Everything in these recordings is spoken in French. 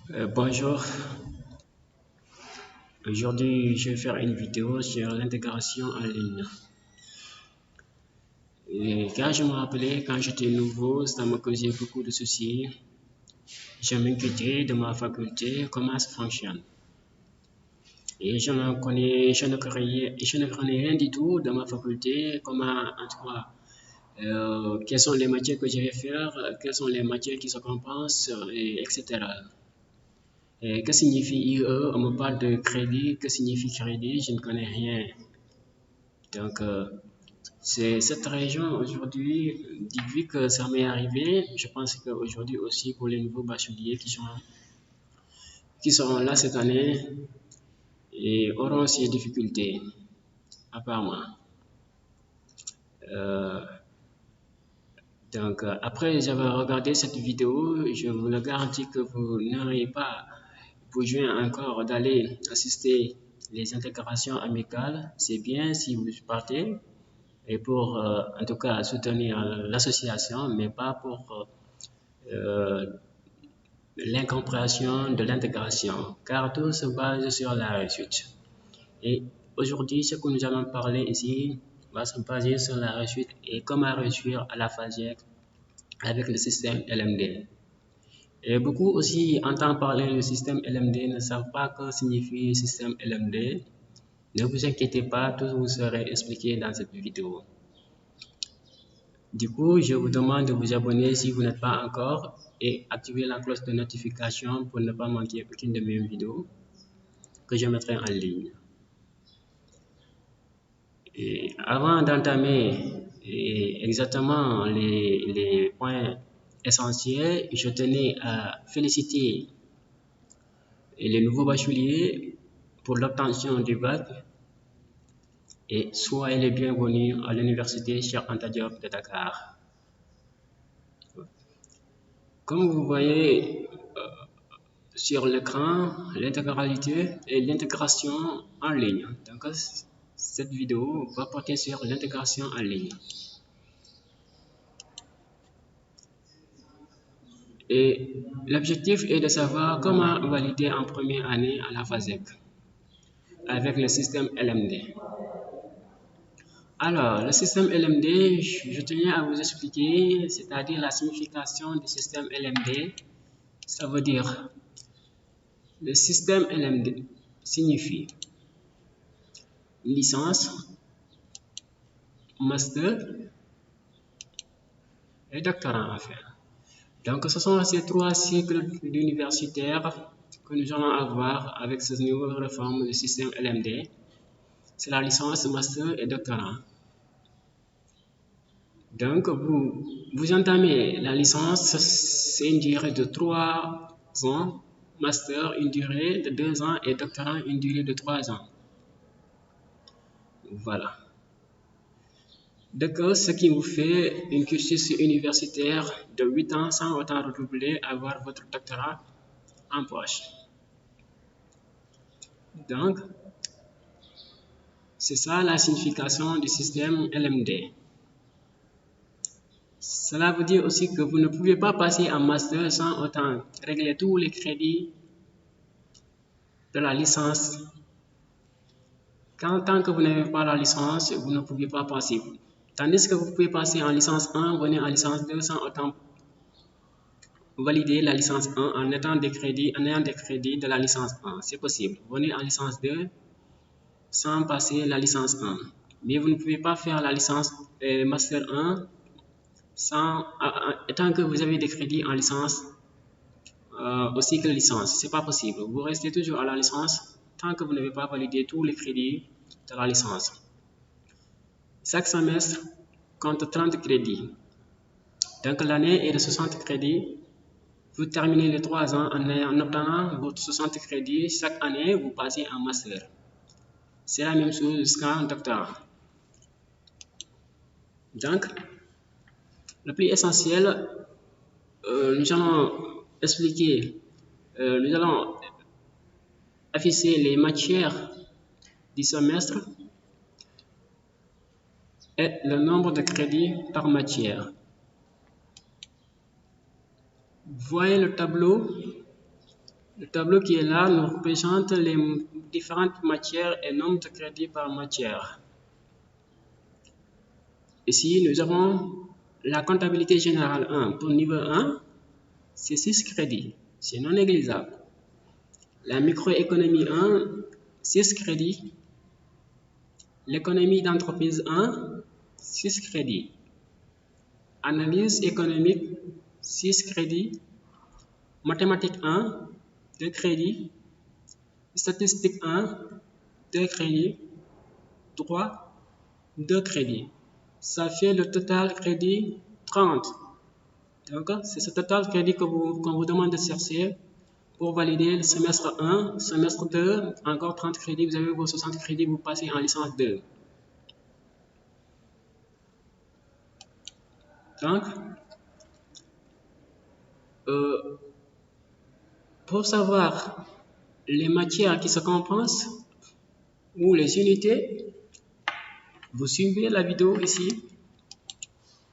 Bonjour, aujourd'hui je vais faire une vidéo sur l'intégration en ligne. Et quand je me rappelais, quand j'étais nouveau, ça me causait beaucoup de soucis. Je m'inquiétais de ma faculté, comment ça fonctionne. Et je ne connais rien du tout de ma faculté, comment, en tout cas, quelles sont les matières que je vais faire, quelles sont les matières qui se compensent, etc. Et que signifie IE? On me parle de crédit, que signifie crédit? Je ne connais rien. Donc, c'est cette région aujourd'hui, vu que ça m'est arrivé, je pense qu'aujourd'hui aussi pour les nouveaux bacheliers qui seront là cette année et auront ces difficultés, apparemment. Euh, Après j'avais regardé cette vidéo, je vous le garantis que vous n'aurez pas besoin encore d'aller assister les intégrations amicales. C'est bien si vous partez et pour en tout cas soutenir l'association, mais pas pour l'incompréhension de l'intégration, car tout se base sur la réussite. Et aujourd'hui, ce que nous allons parler ici va se baser sur la réussite et comment réussir à la FASIEC avec le système LMD. Et beaucoup aussi entendent parler du système LMD, ne savent pas ce que signifie le système LMD. Ne vous inquiétez pas, tout vous sera expliqué dans cette vidéo. Du coup, je vous demande de vous abonner si vous n'êtes pas encore et activer la cloche de notification pour ne pas manquer aucune de mes vidéos que je mettrai en ligne. Et avant d'entamer exactement les points essentiels, je tenais à féliciter les nouveaux bacheliers pour l'obtention du bac et soyez les bienvenus à l'université Cheikh Anta Diop de Dakar. Comme vous voyez sur l'écran, l'intégralité et l'intégration en ligne. Donc, cette vidéo va porter sur l'intégration en ligne. Et l'objectif est de savoir comment valider en première année à la FASEC avec le système LMD. Alors, le système LMD, je tenais à vous expliquer, c'est-à-dire la signification du système LMD. Ça veut dire, le système LMD signifie licence, master et doctorat en fait. Donc, ce sont ces trois cycles universitaires que nous allons avoir avec cette nouvelle réforme du système LMD. C'est la licence, master et doctorat. Donc, vous entamez la licence, c'est une durée de 3 ans, master une durée de 2 ans et doctorat une durée de 3 ans. Voilà. D'accord, ce qui vous fait une cursus universitaire de 8 ans sans autant redoubler, avoir votre doctorat en poche. Donc, c'est ça la signification du système LMD. Cela veut dire aussi que vous ne pouvez pas passer en master sans autant régler tous les crédits de la licence. Tant que vous n'avez pas la licence, vous ne pouvez pas passer. Tandis que vous pouvez passer en licence 1, venir en licence 2 sans autant valider la licence 1 en ayant des crédits de la licence 1. C'est possible. Venir en licence 2 sans passer la licence 1. Mais vous ne pouvez pas faire la licence master 1 tant que vous avez des crédits en licence au cycle licence. C'est pas possible. Vous restez toujours à la licence tant que vous n'avez pas validé tous les crédits de la licence. Chaque semestre compte 30 crédits. Donc l'année est de 60 crédits. Vous terminez les 3 ans en obtenant votre 60 crédits. Chaque année, vous passez en master. C'est la même chose jusqu'en doctorat. Donc, le plus essentiel, nous allons expliquer, nous allons afficher les matières du semestre et le nombre de crédits par matière. Voyez le tableau Le tableau qui est là nous représente les différentes matières et nombre de crédits par matière. Ici, nous avons la comptabilité générale 1. Pour niveau 1, c'est 6 crédits. C'est non négligeable. La microéconomie 1, 6 crédits. L'économie d'entreprise 1, 6 crédits. Analyse économique, 6 crédits. Mathématiques 1, 2 crédits. Statistique 1, 2 crédits. Droit, 2 crédits. Ça fait le total crédit 30. Donc, c'est ce total crédit qu'on vous demande de chercher pour valider le semestre 1, semestre 2, encore 30 crédits. Vous avez vos 60 crédits, vous passez en licence 2. Donc, pour savoir les matières qui se compensent ou les unités, vous suivez la vidéo ici,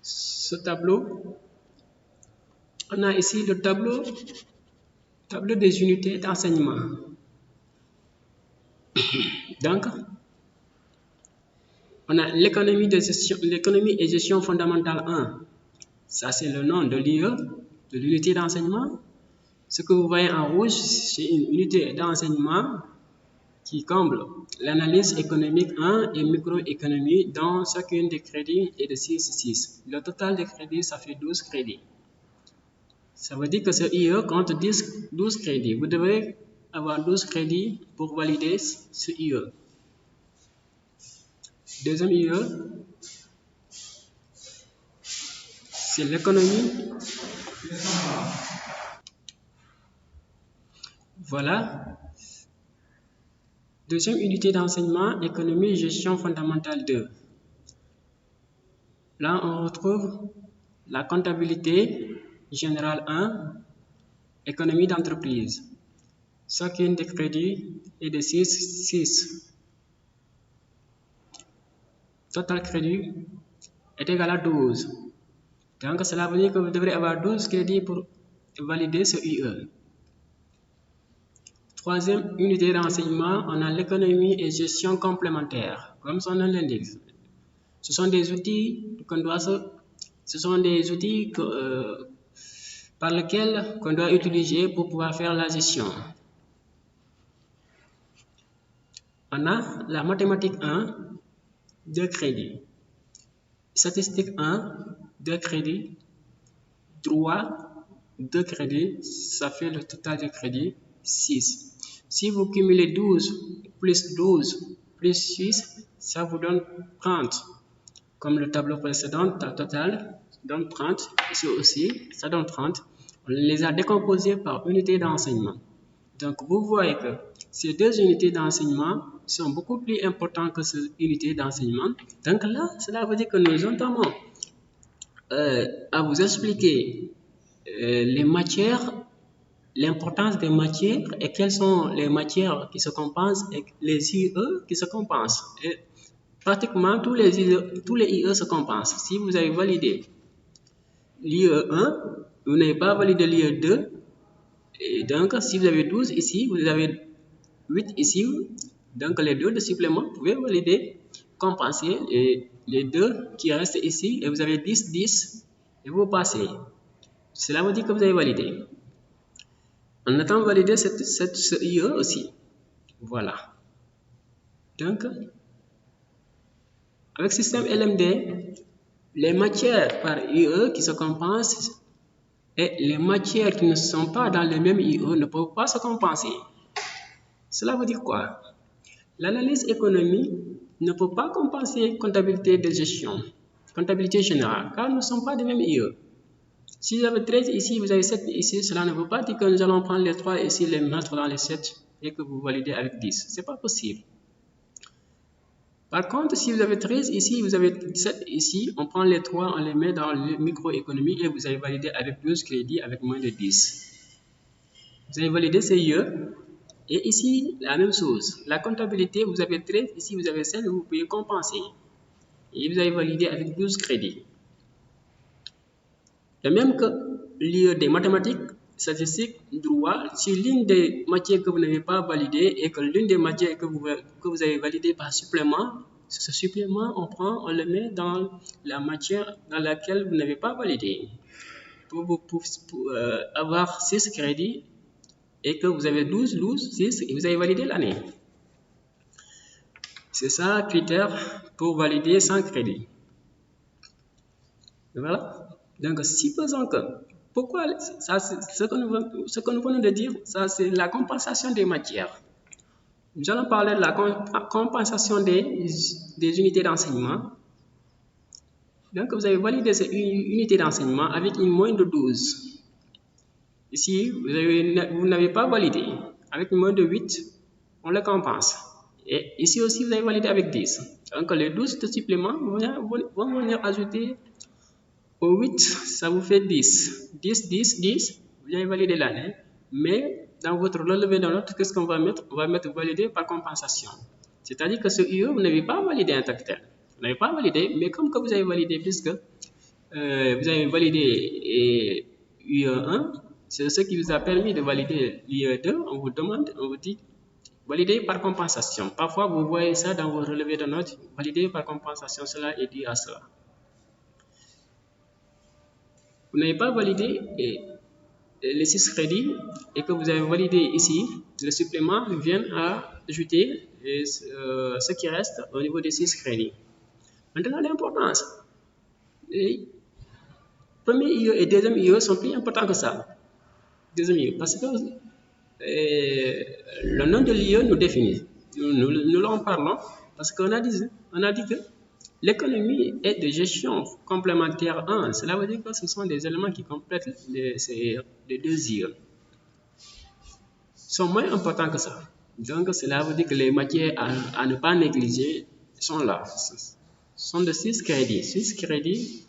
ce tableau. On a ici le tableau des unités d'enseignement. Donc, on a l'économie et gestion fondamentale 1. Ça, c'est le nom de l'IE, de l'unité d'enseignement. Ce que vous voyez en rouge, c'est une unité d'enseignement qui comble l'analyse économique 1 et microéconomie dans chacune des crédits est de 6. Le total des crédits, ça fait 12 crédits. Ça veut dire que ce IE compte 12 crédits. Vous devez avoir 12 crédits pour valider ce IE. Deuxième IE, c'est l'économie. Voilà. Deuxième unité d'enseignement, économie, gestion fondamentale 2. Là, on retrouve la comptabilité générale 1, économie d'entreprise. Chacune des crédits est de 6. Total crédit est égal à 12. Donc, cela veut dire que vous devrez avoir 12 crédits pour valider ce IE. Troisième unité d'enseignement, on a l'économie et gestion complémentaire, comme son nom l'indique. Ce sont des outils par lesquels on doit utiliser pour pouvoir faire la gestion. On a la mathématique 1, 2 crédits. Statistique 1, 2 crédits. Droit, 2 crédits. Ça fait le total de crédits, 6. Si vous cumulez 12 plus 6, ça vous donne 30. Comme le tableau précédent, le total donne 30. Ici aussi, ça donne 30. On les a décomposés par unité d'enseignement. Donc, vous voyez que ces deux unités d'enseignement sont beaucoup plus importantes que ces unités d'enseignement. Donc là, cela veut dire que nous entamons à vous expliquer les matières, l'importance des matières et quelles sont les matières qui se compensent et les IE qui se compensent. Et pratiquement tous les IE se compensent. Si vous avez validé l'IE 1, vous n'avez pas validé l'IE 2, et donc si vous avez 12 ici, vous avez 8 ici, donc les 2 de supplément, vous pouvez valider, compenser les 2 qui restent ici, et vous avez 10, et vous passez. Cela veut dire que vous avez validé. On attend de valider ce IE aussi. Voilà. Donc, avec le système LMD, les matières par IE qui se compensent et les matières qui ne sont pas dans le même IE ne peuvent pas se compenser. Cela veut dire quoi? L'analyse économique ne peut pas compenser comptabilité de gestion, comptabilité générale, car nous ne sommes pas du même IE. Si vous avez 13 ici, vous avez 7 ici, cela ne veut pas dire que nous allons prendre les 3 ici, les mettre dans les 7 et que vous validez avec 10. Ce n'est pas possible. Par contre, si vous avez 13 ici, vous avez 7 ici, on prend les 3, on les met dans le microéconomie et vous avez validé avec 12 crédits avec moins de 10. Vous avez validé ces IE. Et ici, la même chose. La comptabilité, vous avez 13, ici vous avez 7, vous pouvez compenser. Et vous avez validé avec 12 crédits. De même que l'IE des mathématiques, statistique droit si l'une des matières que vous n'avez pas validées et que l'une des matières que vous avez validées par supplément, ce supplément, on le met dans la matière dans laquelle vous n'avez pas validé. Pour avoir 6 crédits et que vous avez 12, 6 et vous avez validé l'année. C'est ça, critère pour valider 100 crédits. Voilà. Donc, supposons que, pourquoi, ça, ce que nous venons de dire, ça c'est la compensation des matières. Nous allons parler de la compensation des unités d'enseignement. Donc, vous avez validé ces unités d'enseignement avec une moyenne de 12. Ici, vous n'avez pas validé. Avec une moyenne de 8, on le compense. Et ici aussi, vous avez validé avec 10. Donc, les 12 de supplément vont venir ajouter au 8, ça vous fait 10. 10, 10, 10, vous avez validé l'année. Mais dans votre relevé de notes, qu'est-ce qu'on va mettre? On va mettre validé par compensation. C'est-à-dire que ce UE, vous n'avez pas validé en tant que tel. Vous n'avez pas validé, mais comme que vous avez validé, puisque vous avez validé UE1, c'est ce qui vous a permis de valider l'UE2. On vous demande, on vous dit valider par compensation. Parfois, vous voyez ça dans vos relevés de notes, valider par compensation, cela est dit à cela. Vous n'avez pas validé les 6 crédits et que vous avez validé ici, le supplément vient à ajouter ce qui reste au niveau des 6 crédits. Maintenant, l'importance. Premier IE et deuxième IE sont plus importants que ça. Deuxième IE, parce que le nom de l'IE nous définit. Nous en parlons parce qu'on a dit que l'économie est de gestion complémentaire 1. Cela veut dire que ce sont des éléments qui complètent les 2 IE. Sont moins importants que ça. Donc, cela veut dire que les matières à ne pas négliger sont là. Ce sont de 6 crédits. 6 crédits,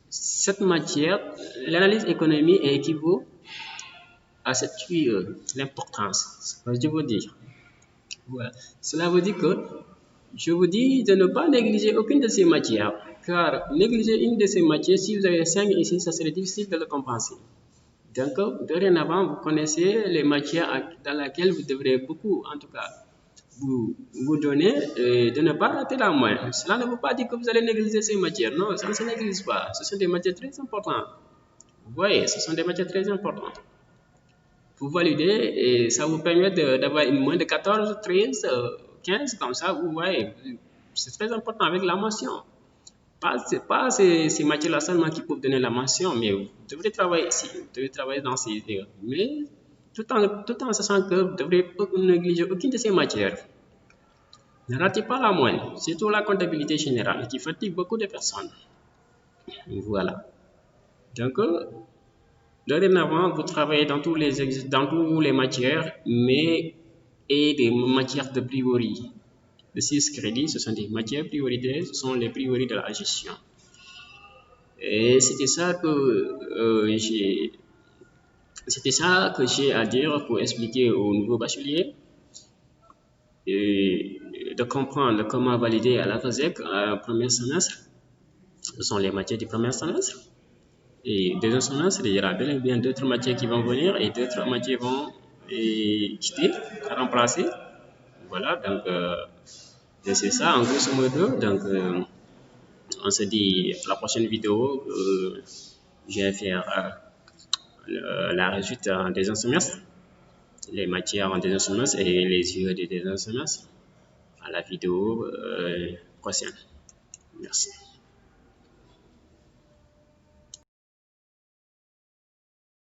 cette matière, l'analyse économique équivaut à cette l'importance. Je veux dire. Voilà. Cela veut dire que je vous dis de ne pas négliger aucune de ces matières, car négliger une de ces matières, si vous avez 5 ici, ça serait difficile de le compenser. Donc, dorénavant, vous connaissez les matières dans lesquelles vous devrez beaucoup, en tout cas, vous donner et de ne pas rater la moyenne. Cela ne veut pas dire que vous allez négliger ces matières. Non, ça ne se néglige pas. Ce sont des matières très importantes. Vous voyez, ce sont des matières très importantes. Vous validez et ça vous permet d'avoir une moyenne de 14, 13, 15, comme ça, vous voyez. C'est très important avec la mention. Pas ces matières-là seulement qui peuvent donner la mention, mais vous devrez travailler ici, vous devez travailler dans ces idées. Mais tout en sachant que vous ne devrez pas négliger aucune de ces matières. Ne ratez pas la moyenne, surtout la comptabilité générale qui fatigue beaucoup de personnes. Voilà. Donc, dorénavant, vous travaillez dans toutes les matières, mais des matières de priorité. Les 6 crédits, ce sont des matières prioritaires, ce sont les priorités de la gestion. Et c'était ça que j'ai à dire pour expliquer aux nouveaux bacheliers et de comprendre comment valider à la FASEC premier semestre. Ce sont les matières du premier semestre. Et deuxième semestre, il y aura bel et bien d'autres matières qui vont venir et d'autres matières vont quitter, remplacer. Voilà, donc c'est ça en grosso modo. Donc on se dit à la prochaine vidéo. Je vais faire la résulte en deuxième semestre, les matières en deuxième semestre et les UE de deuxième semestre à la vidéo prochaine. Merci.